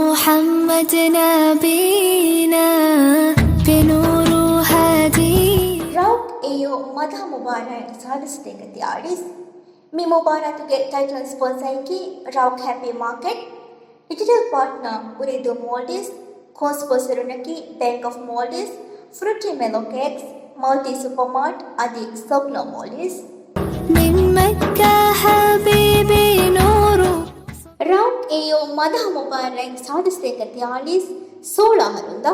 محمد نبينا بنور هادي Rauch AO Madhaha Mubarak ಸಾಧಿಸತೇಗತಿ ಆಡಿಸ್ ಮಿ ಮುಬಾರಕ್ಗೆ ಟೈಟಲ್ ಸ್ಪಾನ್ಸರ್ ಕಿ Rauch happy market digital partner Ooredoo Maldives co-sponsorunaki Bank of Maldives Fruity Mellow Cakes Multi Supermart Adi Sogno Maldives من مكة حبيبي نور Rauch AO Madhaha Mubarak ಸಾಧಿಸತೇಗತಿ ಆಡಿಸ್ 16 ಹರುಂದ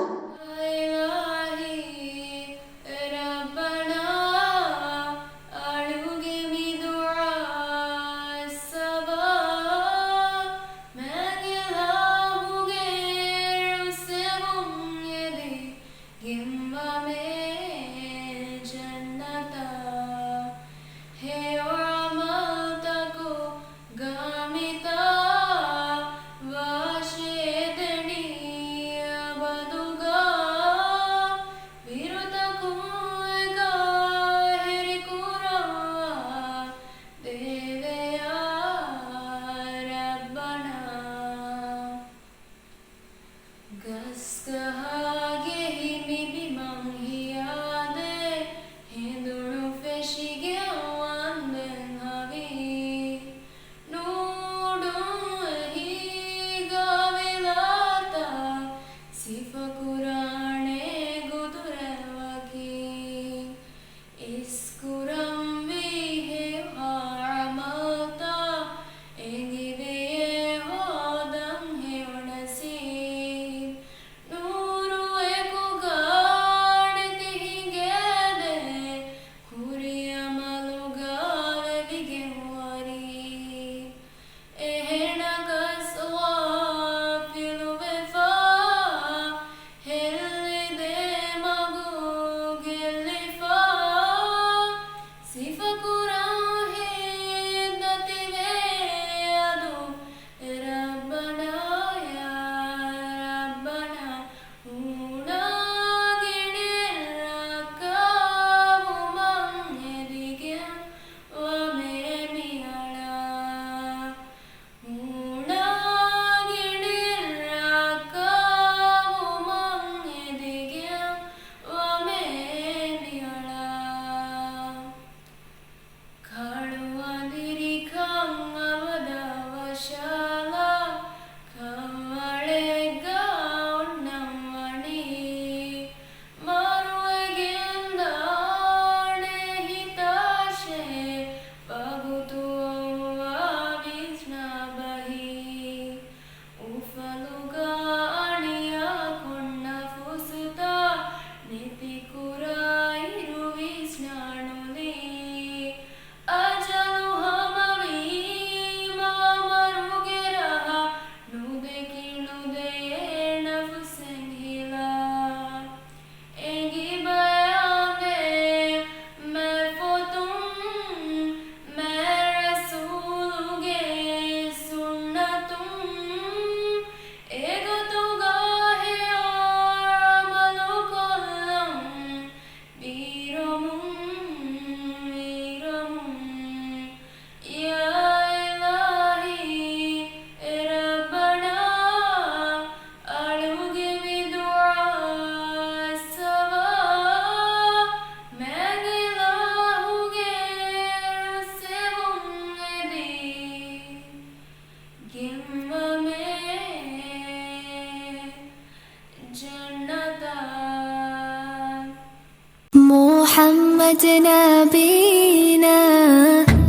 محمد نبينا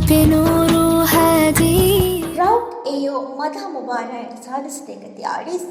بنور هادي Rauch AO Madhaha Mubarak ಸಾಧಿಸತೇಗತಿ ಆಡಿಸ್